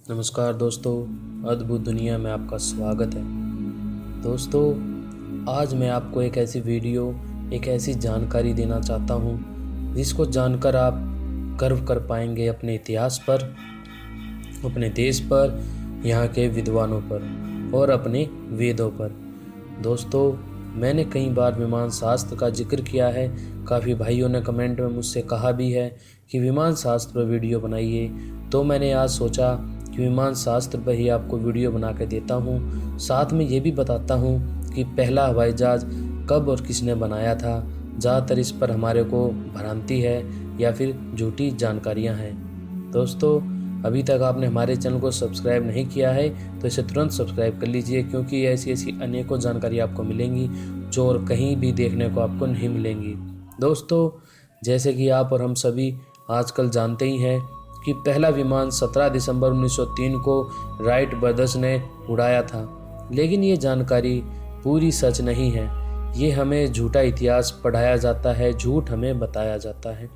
नमस्कार दोस्तों, अद्भुत दुनिया में आपका स्वागत है। दोस्तों, आज मैं आपको एक ऐसी जानकारी देना चाहता हूँ जिसको जानकर आप गर्व कर पाएंगे अपने इतिहास पर, अपने देश पर, यहाँ के विद्वानों पर और अपने वेदों पर। दोस्तों, मैंने कई बार विमान शास्त्र का जिक्र किया है। काफ़ी भाइयों ने कमेंट में मुझसे कहा भी है कि विमान शास्त्र पर वीडियो बनाइए, तो मैंने आज सोचा कि विमान शास्त्र पर ही आपको वीडियो बना के देता हूँ। साथ में ये भी बताता हूँ कि पहला हवाई जहाज़ कब और किसने बनाया था। ज़्यादातर इस पर हमारे को भ्रांति है या फिर झूठी जानकारियाँ हैं। दोस्तों, अभी तक आपने हमारे चैनल को सब्सक्राइब नहीं किया है तो इसे तुरंत सब्सक्राइब कर लीजिए, क्योंकि ऐसी अनेकों जानकारी आपको मिलेंगी जो और कहीं भी देखने को आपको नहीं मिलेंगी। दोस्तों, जैसे कि आप और हम सभी आजकल जानते ही हैं कि पहला विमान 17 दिसंबर 1903 को राइट ब्रदर्स ने उड़ाया था, लेकिन ये जानकारी पूरी सच नहीं है। ये हमें झूठा इतिहास पढ़ाया जाता है, झूठ हमें बताया जाता है।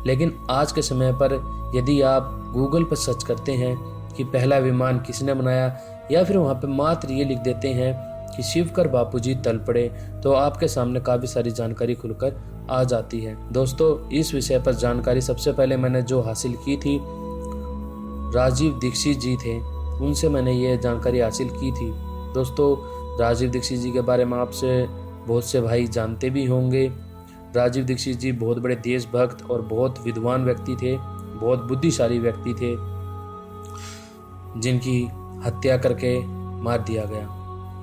लेकिन आज के समय पर यदि आप गूगल पर सर्च करते हैं कि पहला विमान किसने बनाया, या फिर वहाँ पर मात्र ये लिख देते हैं कि शिवकर बापूजी तल पड़े, तो आपके सामने काफ़ी सारी जानकारी खुलकर आ जाती है। दोस्तों, इस विषय पर जानकारी सबसे पहले मैंने जो हासिल की थी, राजीव दीक्षित जी थे, उनसे मैंने ये जानकारी हासिल की थी। दोस्तों, राजीव दीक्षित जी के बारे में आपसे बहुत से भाई जानते भी होंगे। राजीव दीक्षित जी बहुत बड़े देशभक्त और बहुत विद्वान व्यक्ति थे, बहुत बुद्धिशाली व्यक्ति थे, जिनकी हत्या करके मार दिया गया।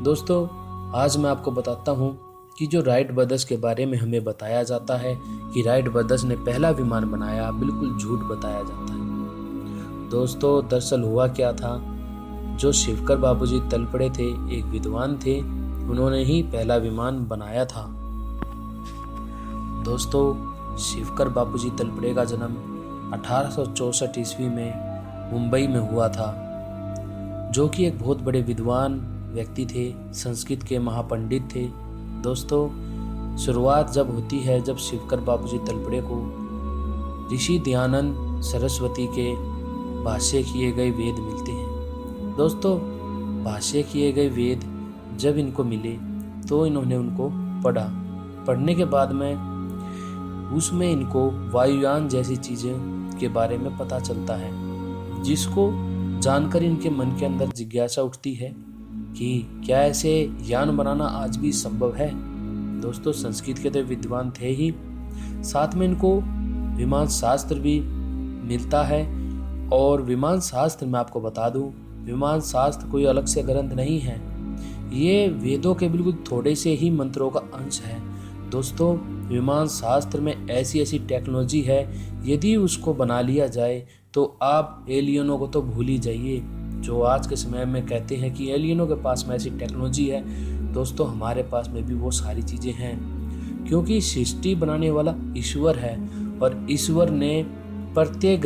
दोस्तों, आज मैं आपको बताता हूँ कि जो राइट ब्रदर्स के बारे में हमें बताया जाता है कि राइट ब्रदर्स ने पहला विमान बनाया, बिल्कुल झूठ बताया जाता है। दोस्तों, दरअसल हुआ क्या था, जो शिवकर बापूजी तल पड़े थे, एक विद्वान थे, उन्होंने ही पहला विमान बनाया था। दोस्तों, शिवकर बापूजी तलपड़े का जन्म 1864 ईस्वी में मुंबई में हुआ था, जो कि एक बहुत बड़े विद्वान व्यक्ति थे, संस्कृत के महापंडित थे। दोस्तों, शुरुआत जब होती है, जब शिवकर बापूजी तलपड़े को ऋषि दयानंद सरस्वती के भाष्य किए गए वेद मिलते हैं। दोस्तों, भाष्य किए गए वेद जब इनको मिले तो इन्होंने उनको पढ़ने के बाद में उसमें इनको वायुयान जैसी चीज़ें के बारे में पता चलता है, जिसको जानकर इनके मन के अंदर जिज्ञासा उठती है कि क्या ऐसे यान बनाना आज भी संभव है। दोस्तों, संस्कृत के तो विद्वान थे ही, साथ में इनको विमान शास्त्र भी मिलता है। और विमान शास्त्र में आपको बता दूं, विमान शास्त्र कोई अलग से ग्रंथ नहीं है, ये वेदों के बिल्कुल थोड़े से ही मंत्रों का अंश है। दोस्तों, विमान शास्त्र में ऐसी टेक्नोलॉजी है, यदि उसको बना लिया जाए तो आप एलियनों को तो भूल ही जाइए। जो आज के समय में कहते हैं कि एलियनों के पास में ऐसी टेक्नोलॉजी है, दोस्तों हमारे पास में भी वो सारी चीज़ें हैं, क्योंकि सृष्टि बनाने वाला ईश्वर है और ईश्वर ने प्रत्येक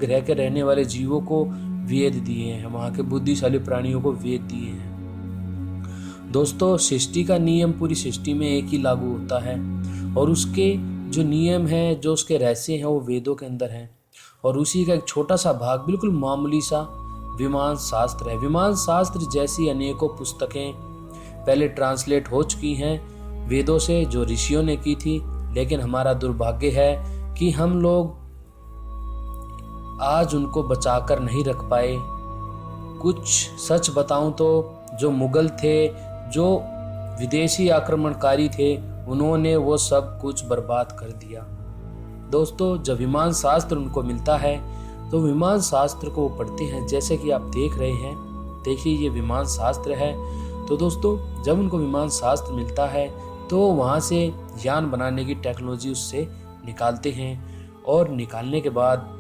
ग्रह के रहने वाले जीवों को वेद दिए हैं, वहाँ के बुद्धिशाली प्राणियों को वेद दिए हैं। दोस्तों, सृष्टि का नियम पूरी सृष्टि में एक ही लागू होता है, और उसके जो नियम हैं, जो उसके रहस्य हैं, वो वेदों के अंदर हैं। और उसी का एक छोटा सा भाग, बिल्कुल मामूली सा विमान शास्त्र है। विमान शास्त्र जैसी अनेकों पुस्तकें पहले ट्रांसलेट हो चुकी हैं वेदों से, जो ऋषियों ने की थी, लेकिन हमारा दुर्भाग्य है कि हम लोग आज उनको बचाकर नहीं रख पाए। कुछ सच बताऊं तो जो मुगल थे, जो विदेशी आक्रमणकारी थे, उन्होंने वो सब कुछ बर्बाद कर दिया। दोस्तों, जब विमान शास्त्र उनको मिलता है तो विमान शास्त्र को वो पढ़ते हैं, जैसे कि आप देख रहे हैं, देखिए ये विमान शास्त्र है। तो दोस्तों, जब उनको विमान शास्त्र मिलता है तो वहाँ से यान बनाने की टेक्नोलॉजी उससे निकालते हैं, और निकालने के बाद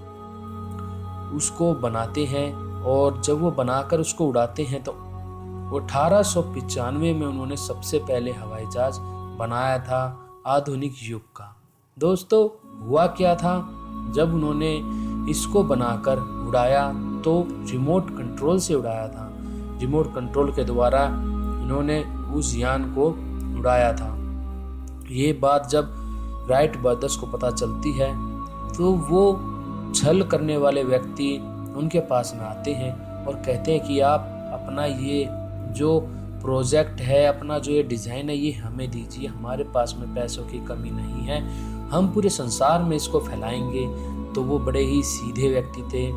उसको बनाते हैं, और जब वो बनाकर उसको उड़ाते हैं तो 1895 में उन्होंने सबसे पहले हवाई जहाज बनाया था आधुनिक युग का। दोस्तों, हुआ क्या था, जब उन्होंने इसको बनाकर उड़ाया तो रिमोट कंट्रोल से उड़ाया था। रिमोट कंट्रोल के द्वारा इन्होंने उस यान को उड़ाया था। ये बात जब राइट ब्रदर्स को पता चलती है तो वो छल करने वाले व्यक्ति उनके पास में आते हैं और कहते हैं कि आप अपना ये जो प्रोजेक्ट है, अपना जो ये डिज़ाइन है, ये हमें दीजिए, हमारे पास में पैसों की कमी नहीं है, हम पूरे संसार में इसको फैलाएंगे। तो वो बड़े ही सीधे व्यक्ति थे,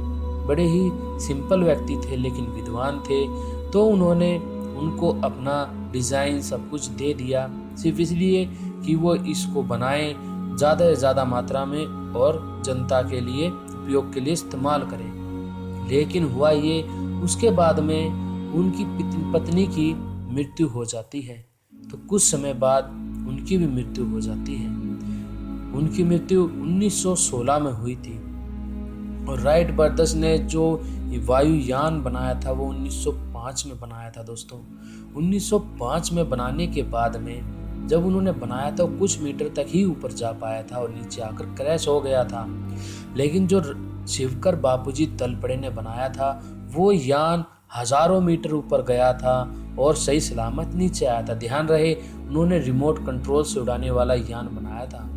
बड़े ही सिंपल व्यक्ति थे, लेकिन विद्वान थे। तो उन्होंने उनको अपना डिज़ाइन सब कुछ दे दिया, सिर्फ इसलिए कि वो इसको बनाएं ज़्यादा से ज़्यादा मात्रा में और जनता के लिए उपयोग के लिए इस्तेमाल करें। लेकिन हुआ ये, उसके बाद में उनकी पत्नी की मृत्यु हो जाती है। तो कुछ समय बाद उनकी भी मृत्यु हो जाती है। उनकी मृत्यु 1916 में हुई थी और राइट ब्रदर्स ने जो वायुयान बनाया था वो 1905 में बनाया था दोस्तों। 1905 में बनाने के बाद में जब उन्होंने बनाया था कुछ मीटर तक ही ऊपर जा पाया था और नीचे आकर क्रैश हो गया था। लेकिन जो शिवकर बापूजी तलपड़े ने बनाया था वो यान हजारों मीटर ऊपर गया था और सही सलामत नीचे आया था। ध्यान रहे, उन्होंने रिमोट कंट्रोल से उड़ाने वाला यान बनाया था।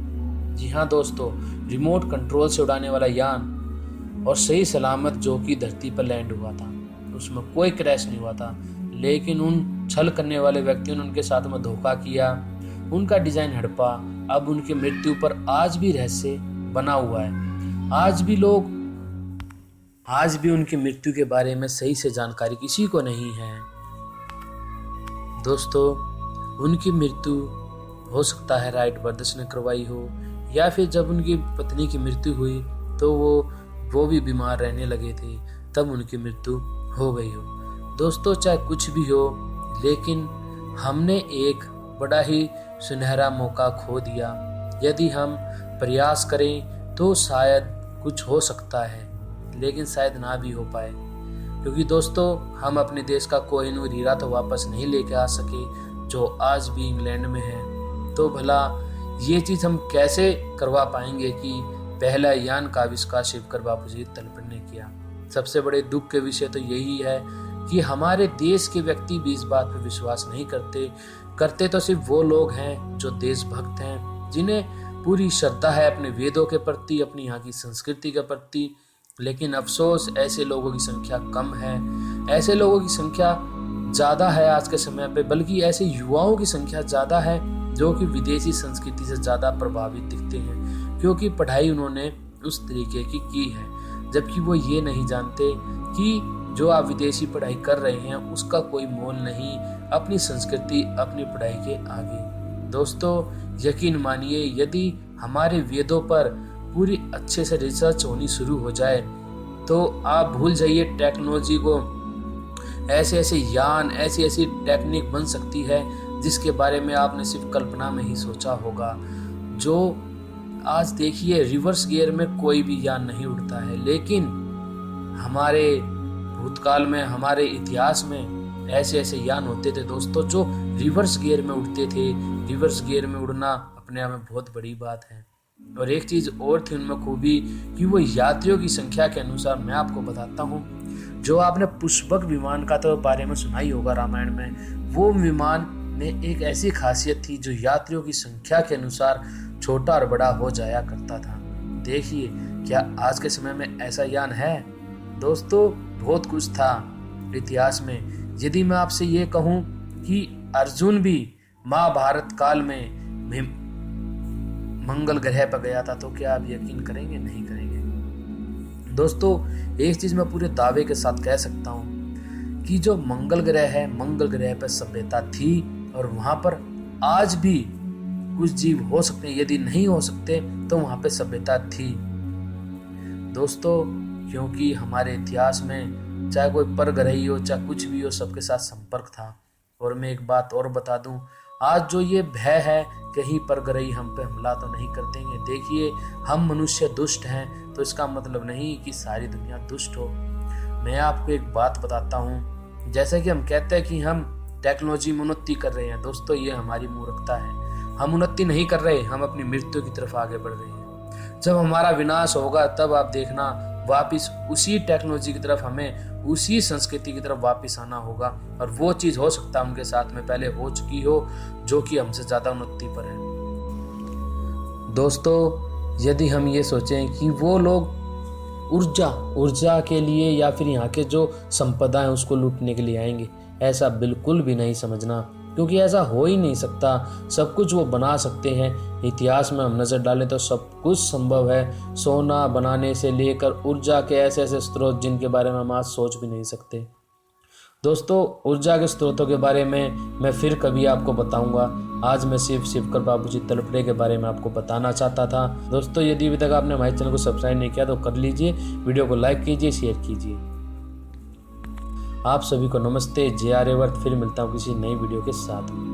जी हाँ दोस्तों, रिमोट कंट्रोल से उड़ाने वाला यान और सही सलामत जो कि धरती पर लैंड हुआ था, उसमें कोई क्रैश नहीं हुआ था। लेकिन उन छल करने वाले व्यक्तियों ने उनके साथ में धोखा किया, उनका डिजाइन हड़पा। अब उनकी मृत्यु पर आज भी रहस्य बना हुआ है। आज भी उनकी मृत्यु के बारे में सही से जानकारी किसी को नहीं है। दोस्तों, उनकी मृत्यु हो सकता है राइट ब्रदर्स ने करवाई हो, या फिर जब उनकी पत्नी की मृत्यु हुई तो वो भी बीमार रहने लगे थे, तब उनकी मृत्यु हो गई हो। दोस्तों, चाहे कुछ भी हो, लेकिन हमने एक बड़ा ही सुनहरा मौका खो दिया। यदि हम प्रयास करें तो शायद कुछ हो सकता है, लेकिन शायद ना भी हो पाए। क्योंकि दोस्तों, हम अपने देश का कोहिनूर हीरा तो वापस नहीं लेके आ सके जो आज भी इंग्लैंड में है। तो भला ये चीज़ हम कैसे करवा पाएंगे कि पहला यान का आविष्कार शिवकर बापूजी तलपड़े ने किया। सबसे बड़े दुख के विषय तो यही है कि हमारे देश के व्यक्ति भी इस बात पर विश्वास नहीं करते तो सिर्फ वो लोग हैं जो देशभक्त हैं, जिन्हें पूरी श्रद्धा है अपने वेदों के प्रति, अपनी यहाँ की संस्कृति के प्रति। लेकिन अफसोस, ऐसे लोगों की संख्या कम है, ऐसे लोगों की संख्या ज़्यादा है आज के समय पे, बल्कि ऐसे युवाओं की संख्या ज़्यादा है जो कि विदेशी संस्कृति से ज़्यादा प्रभावित दिखते हैं, क्योंकि पढ़ाई उन्होंने उस तरीके की है, जबकि वो ये नहीं जानते कि जो आप विदेशी पढ़ाई कर रहे हैं उसका कोई मोल नहीं अपनी संस्कृति, अपनी पढ़ाई के आगे। दोस्तों, यकीन मानिए, यदि हमारे वेदों पर पूरी अच्छे से रिसर्च होनी शुरू हो जाए तो आप भूल जाइए टेक्नोलॉजी को। ऐसे ऐसे यान, ऐसी ऐसी टेक्निक बन सकती है जिसके बारे में आपने सिर्फ कल्पना में ही सोचा होगा। जो आज देखिए, रिवर्स गियर में कोई भी यान नहीं उड़ता है, लेकिन हमारे भूतकाल में, हमारे इतिहास में ऐसे ऐसे यान होते थे दोस्तों जो रिवर्स गियर में उड़ते थे। रिवर्स गियर में उड़ना अपने आप में बहुत बड़ी बात है। और एक चीज़ और थी उनमें खूबी कि वो यात्रियों की संख्या के अनुसार, मैं आपको बताता हूँ, जो आपने पुष्पक विमान का तो बारे में सुना ही होगा रामायण में, वो विमान में एक ऐसी खासियत थी जो यात्रियों की संख्या के अनुसार छोटा और बड़ा हो जाया करता था। देखिए, क्या आज के समय में ऐसा यान है? दोस्तों, बहुत कुछ था इतिहास में। यदि मैं आपसे ये कहूँ कि अर्जुन भी महाभारत काल में मंगल ग्रह पर गया था, तो क्या आप यकीन करेंगे? नहीं करेंगे। दोस्तों, एक चीज मैं पूरे दावे के साथ कह सकता हूँ कि जो मंगल ग्रह है, मंगल ग्रह पर सभ्यता थी और वहां पर आज भी कुछ जीव हो सकते हैं। यदि नहीं हो सकते तो वहां पे सभ्यता थी दोस्तों, क्योंकि हमारे इतिहास में चाहे कोई परग्रही हो, चाहे कुछ भी हो, सबके साथ संपर्क था। और मैं एक बात और बता दूं, आज जो ये भय है कहीं परग्रही हम पे हमला तो नहीं कर देंगे। देखिए, हम मनुष्य दुष्ट हैं तो इसका मतलब नहीं कि सारी दुनिया दुष्ट हो। मैं आपको एक बात बताता हूँ, जैसे कि हम कहते हैं कि हम टेक्नोलॉजी में उन्नति कर रहे हैं, दोस्तों ये हमारी मूर्खता है। हम उन्नति नहीं कर रहे, हम अपनी मृत्यु की तरफ आगे बढ़ रहे हैं। जब हमारा विनाश होगा तब आप देखना वापिस उसी टेक्नोलॉजी की तरफ, हमें उसी संस्कृति की तरफ वापिस आना होगा। और वो चीज़ हो सकता है उनके साथ में पहले हो चुकी हो जो कि हमसे ज़्यादा उन्नति पर है। दोस्तों, यदि हम ये सोचें कि वो लोग ऊर्जा ऊर्जा के लिए या फिर यहाँ के जो संपदा है उसको लूटने के लिए आएंगे, ऐसा बिल्कुल भी नहीं समझना, क्योंकि ऐसा हो ही नहीं सकता। सब कुछ वो बना सकते हैं। इतिहास में हम नज़र डालें तो सब कुछ संभव है, सोना बनाने से लेकर ऊर्जा के ऐसे ऐसे स्रोत जिनके बारे में हम आज सोच भी नहीं सकते। दोस्तों, ऊर्जा के स्रोतों के बारे में मैं फिर कभी आपको बताऊंगा। आज मैं सिर्फ शिवकर बाबूजी तलपड़े के बारे में आपको बताना चाहता था। दोस्तों, यदि अभी तक आपने हमारे चैनल को सब्सक्राइब नहीं किया तो कर लीजिए, वीडियो को लाइक कीजिए, शेयर कीजिए। आप सभी को नमस्ते, जय आर्यवर्त। फिर मिलता हूँ किसी नई वीडियो के साथ में।